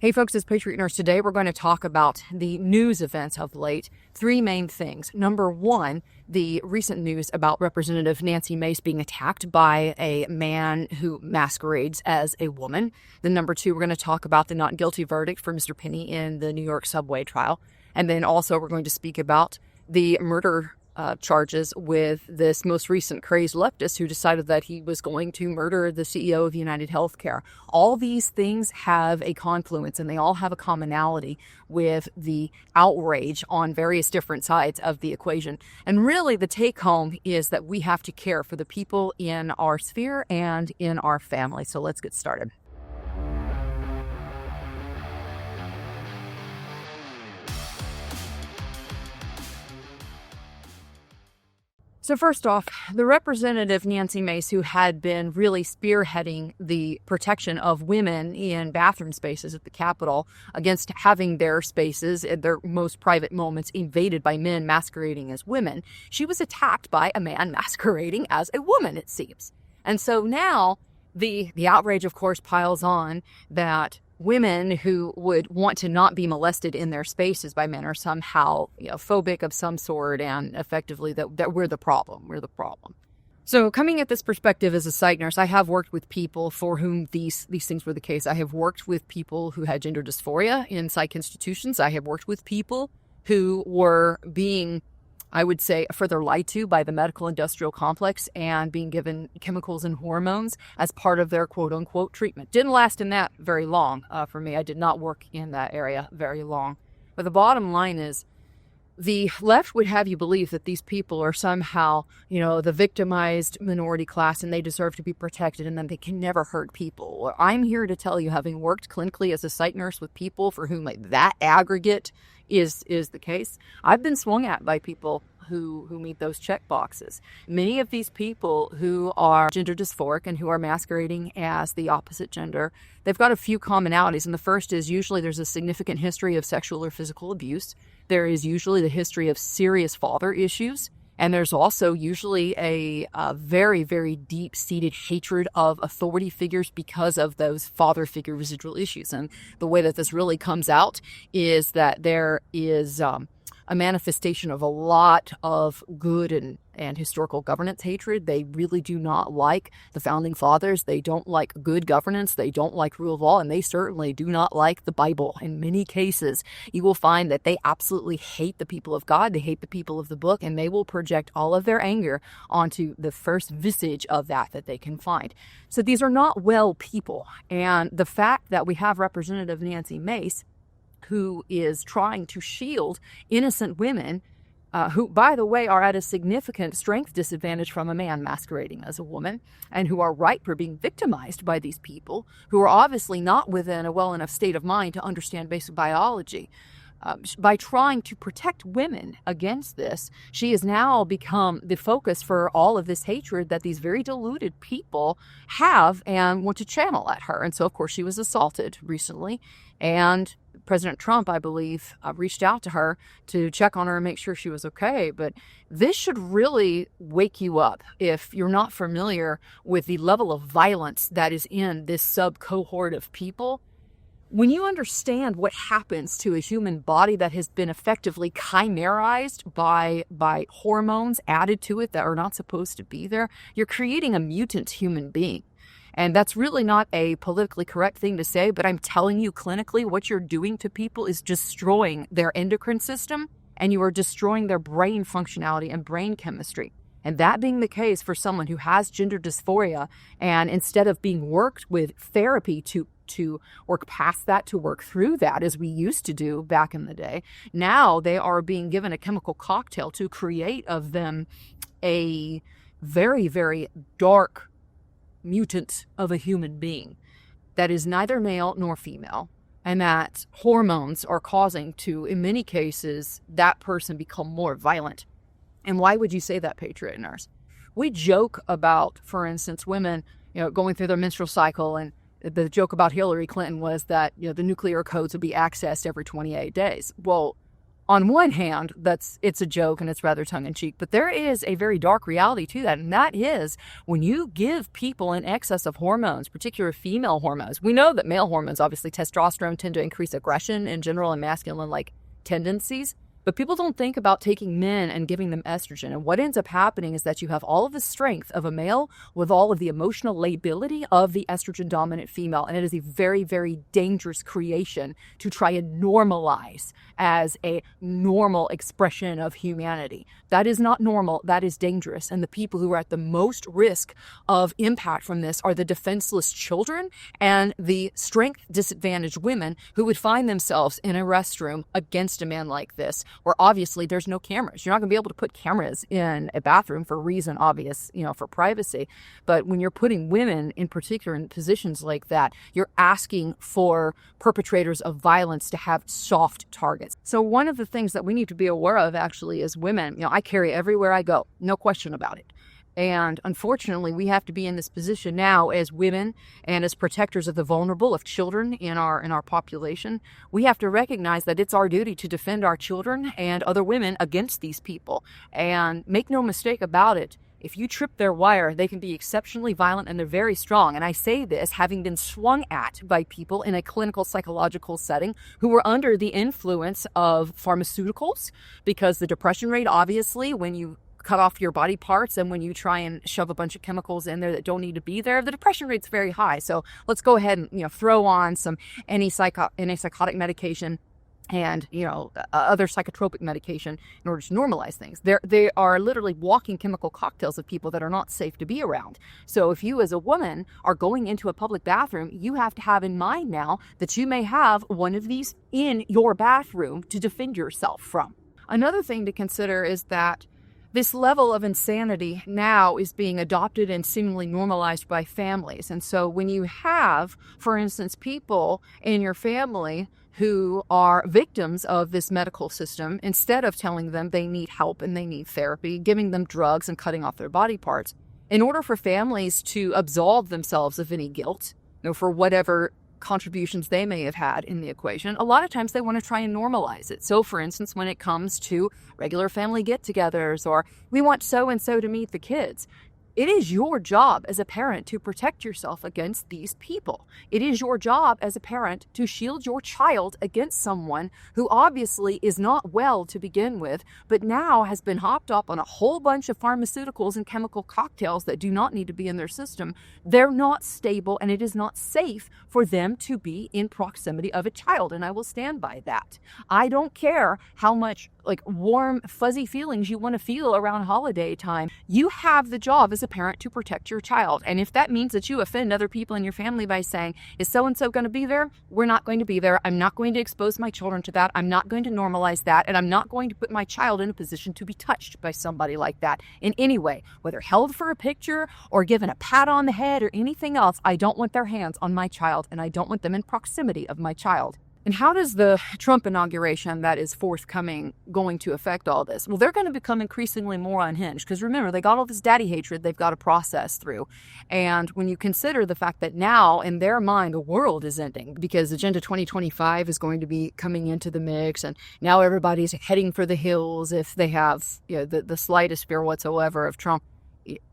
Hey folks, it's Patriot Nurse. Today we're going to talk about the news events of late. Three main things. Number one, the recent news about Representative Nancy Mace being attacked by a man who masquerades as a woman. Then number two, we're going to talk about the not guilty verdict for Mr. Penny in the New York subway trial. And then also we're going to speak about the murder charges with this most recent crazed leftist who decided that he was going to murder the CEO of United Healthcare. All these things have a confluence and they all have a commonality with the outrage on various different sides of the equation. And really the take home is that we have to care for the people in our sphere and in our family. So let's get started. So first off, the Representative Nancy Mace, who had been really spearheading the protection of women in bathroom spaces at the Capitol against having their spaces and their most private moments invaded by men masquerading as women, she was attacked by a man masquerading as a woman, it seems. And so now the outrage, of course, piles on that women who would want to not be molested in their spaces by men are somehow, phobic of some sort, and effectively that we're the problem. We're the problem. So coming at this perspective as a psych nurse, I have worked with people for whom these things were the case. I have worked with people who had gender dysphoria in psych institutions. I have worked with people who were being, I would say, further lied to by the medical industrial complex and being given chemicals and hormones as part of their quote unquote treatment. Didn't last in that very long for me. I did not work in that area very long. But the bottom line is the left would have you believe that these people are somehow, the victimized minority class and they deserve to be protected and then they can never hurt people. Well, I'm here to tell you, having worked clinically as a psych nurse with people for whom that aggregate is the case, I've been swung at by people who meet those check boxes. Many of these people who are gender dysphoric and who are masquerading as the opposite gender, they've got a few commonalities. And the first is usually there's a significant history of sexual or physical abuse. There is usually the history of serious father issues. And there's also usually a very, very deep-seated hatred of authority figures because of those father figure residual issues. And the way that this really comes out is that there is a manifestation of a lot of good and historical governance hatred. They really do not like the founding fathers. They don't like good governance. They don't like rule of law, and they certainly do not like the Bible. In many cases, you will find that they absolutely hate the people of God. They hate the people of the book, and they will project all of their anger onto the first visage of that they can find. So these are not well people. And the fact that we have Representative Nancy Mace, who is trying to shield innocent women who, by the way, are at a significant strength disadvantage from a man masquerading as a woman, and who are ripe for being victimized by these people who are obviously not within a well enough state of mind to understand basic biology. By trying to protect women against this, she has now become the focus for all of this hatred that these very deluded people have and want to channel at her. And so, of course, she was assaulted recently, and President Trump, I believe, reached out to her to check on her and make sure she was okay. But this should really wake you up if you're not familiar with the level of violence that is in this sub-cohort of people. When you understand what happens to a human body that has been effectively chimerized by hormones added to it that are not supposed to be there, you're creating a mutant human being. And that's really not a politically correct thing to say, but I'm telling you clinically what you're doing to people is destroying their endocrine system, and you are destroying their brain functionality and brain chemistry. And that being the case for someone who has gender dysphoria, and instead of being worked with therapy to work past that, to work through that, as we used to do back in the day, now they are being given a chemical cocktail to create of them a very, very dark mutant of a human being that is neither male nor female, and that hormones are causing to, in many cases, that person become more violent. And why would you say that, Patriot Nurse? We joke about, for instance, women, going through their menstrual cycle, and the joke about Hillary Clinton was that, the nuclear codes would be accessed every 28 days. Well, on one hand, it's a joke and it's rather tongue-in-cheek, but there is a very dark reality to that, and that is when you give people an excess of hormones, particularly female hormones. We know that male hormones, obviously testosterone, tend to increase aggression in general and masculine-like tendencies, but people don't think about taking men and giving them estrogen. And what ends up happening is that you have all of the strength of a male with all of the emotional lability of the estrogen-dominant female. And it is a very, very dangerous creation to try and normalize as a normal expression of humanity. That is not normal. That is dangerous. And the people who are at the most risk of impact from this are the defenseless children and the strength-disadvantaged women who would find themselves in a restroom against a man like this, where obviously there's no cameras. You're not going to be able to put cameras in a bathroom for a reason obvious, for privacy. But when you're putting women in particular in positions like that, you're asking for perpetrators of violence to have soft targets. So one of the things that we need to be aware of actually as women, I carry everywhere I go, no question about it. And unfortunately, we have to be in this position now as women and as protectors of the vulnerable, of children in our population. We have to recognize that it's our duty to defend our children and other women against these people. And make no mistake about it, if you trip their wire, they can be exceptionally violent and they're very strong. And I say this having been swung at by people in a clinical psychological setting who were under the influence of pharmaceuticals, because the depression rate, obviously, when you cut off your body parts and when you try and shove a bunch of chemicals in there that don't need to be there, the depression rate's very high. So let's go ahead and throw on some antipsychotic medication and other psychotropic medication in order to normalize things. They are literally walking chemical cocktails of people that are not safe to be around. So if you as a woman are going into a public bathroom, you have to have in mind now that you may have one of these in your bathroom to defend yourself from. Another thing to consider is that this level of insanity now is being adopted and seemingly normalized by families. And so when you have, for instance, people in your family who are victims of this medical system, instead of telling them they need help and they need therapy, giving them drugs and cutting off their body parts, in order for families to absolve themselves of any guilt, for whatever contributions they may have had in the equation, a lot of times they want to try and normalize it. So for instance, when it comes to regular family get-togethers, or we want so-and-so to meet the kids, it is your job as a parent to protect yourself against these people. It is your job as a parent to shield your child against someone who obviously is not well to begin with, but now has been hopped up on a whole bunch of pharmaceuticals and chemical cocktails that do not need to be in their system. They're not stable, and it is not safe for them to be in proximity of a child, and I will stand by that. I don't care how much warm, fuzzy feelings you want to feel around holiday time. You have the job as a parent to protect your child. And if that means that you offend other people in your family by saying, is so-and-so going to be there? We're not going to be there. I'm not going to expose my children to that. I'm not going to normalize that. And I'm not going to put my child in a position to be touched by somebody like that in any way, whether held for a picture or given a pat on the head or anything else. I don't want their hands on my child, and I don't want them in proximity of my child. And how does the Trump inauguration that is forthcoming going to affect all this? Well, they're going to become increasingly more unhinged because remember, they got all this daddy hatred they've got to process through. And when you consider the fact that now in their mind, the world is ending because Agenda 2025 is going to be coming into the mix. And now everybody's heading for the hills if they have the slightest fear whatsoever of Trump.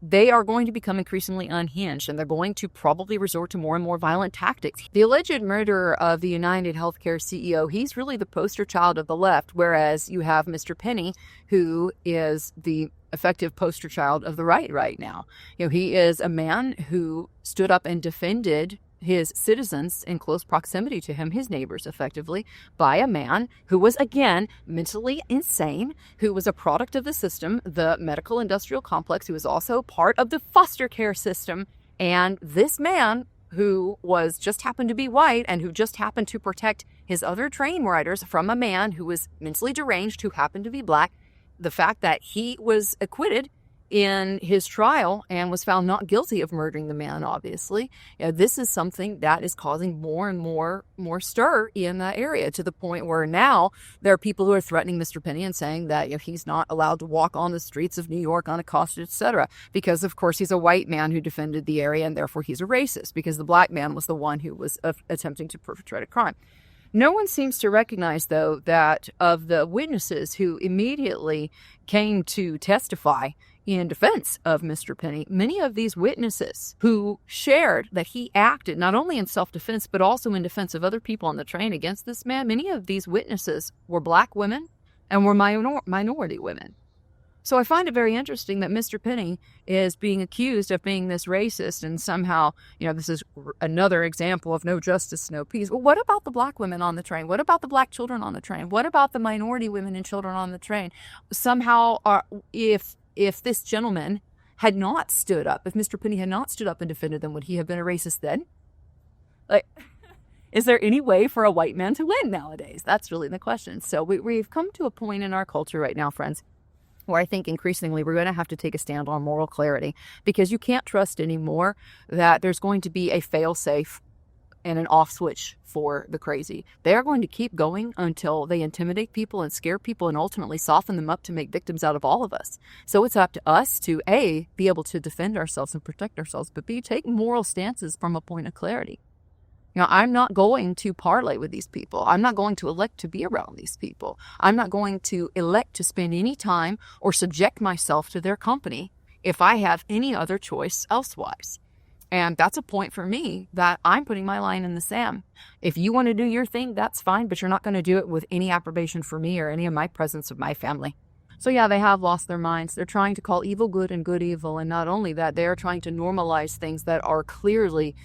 They are going to become increasingly unhinged, and they're going to probably resort to more and more violent tactics. The alleged murderer of the United Healthcare CEO, he's really the poster child of the left, whereas you have Mr. Penny, who is the effective poster child of the right now. He is a man who stood up and defended his citizens in close proximity to him, his neighbors effectively, by a man who was, again, mentally insane, who was a product of the system, the medical industrial complex, who was also part of the foster care system. And this man, who just happened to be white and who just happened to protect his other train riders from a man who was mentally deranged, who happened to be black, the fact that he was acquitted in his trial and was found not guilty of murdering the man, obviously. This is something that is causing more and more stir in that area, to the point where now there are people who are threatening Mr. Penny and saying that he's not allowed to walk on the streets of New York unaccosted, etc., because of course he's a white man who defended the area and therefore he's a racist, because the black man was the one who was attempting to perpetrate a crime. No one seems to recognize, though, that of the witnesses who immediately came to testify in defense of Mr. Penny, many of these witnesses who shared that he acted not only in self-defense, but also in defense of other people on the train against this man, many of these witnesses were black women and were minority women. So I find it very interesting that Mr. Penny is being accused of being this racist, and somehow, this is another example of no justice, no peace. Well, what about the black women on the train? What about the black children on the train? What about the minority women and children on the train? Somehow, if this gentleman had not stood up, if Mr. Penny had not stood up and defended them, would he have been a racist then? Like, is there any way for a white man to win nowadays? That's really the question. So we've come to a point in our culture right now, friends, where I think increasingly we're going to have to take a stand on moral clarity, because you can't trust anymore that there's going to be a fail-safe and an off switch for the crazy. They are going to keep going until they intimidate people and scare people and ultimately soften them up to make victims out of all of us. So it's up to us to A, be able to defend ourselves and protect ourselves, but B, take moral stances from a point of clarity. I'm not going to parlay with these people. I'm not going to elect to be around these people. I'm not going to elect to spend any time or subject myself to their company if I have any other choice elsewise. And that's a point for me that I'm putting my line in the sand. If you want to do your thing, that's fine, but you're not going to do it with any approbation for me or any of my presence of my family. So yeah, they have lost their minds. They're trying to call evil good and good evil. And not only that, they are trying to normalize things that are clearly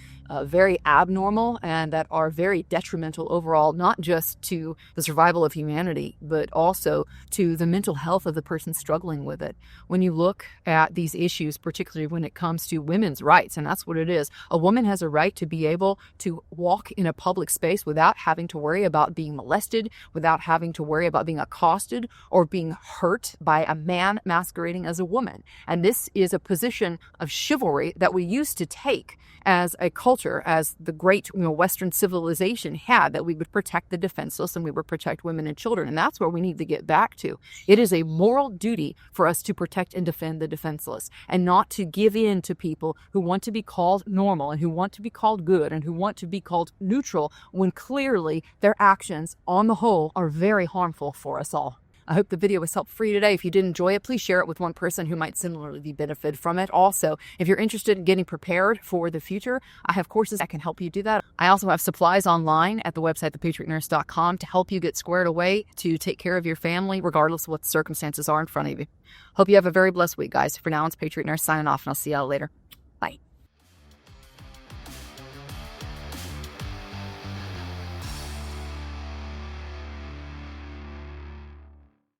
very abnormal and that are very detrimental overall, not just to the survival of humanity, but also to the mental health of the person struggling with it. When you look at these issues, particularly when it comes to women's rights, and that's what it is, a woman has a right to be able to walk in a public space without having to worry about being molested, without having to worry about being accosted or being hurt by a man masquerading as a woman. And this is a position of chivalry that we used to take as a culture, as the great Western civilization had, that we would protect the defenseless and we would protect women and children. And that's where we need to get back to. It is a moral duty for us to protect and defend the defenseless, and not to give in to people who want to be called normal and who want to be called good and who want to be called neutral, when clearly their actions on the whole are very harmful for us all. I hope the video was helpful for you today. If you did enjoy it, please share it with one person who might similarly benefit from it. Also, if you're interested in getting prepared for the future, I have courses that can help you do that. I also have supplies online at the website, thepatriotnurse.com, to help you get squared away to take care of your family, regardless of what the circumstances are in front of you. Hope you have a very blessed week, guys. For now, it's Patriot Nurse signing off, and I'll see y'all later.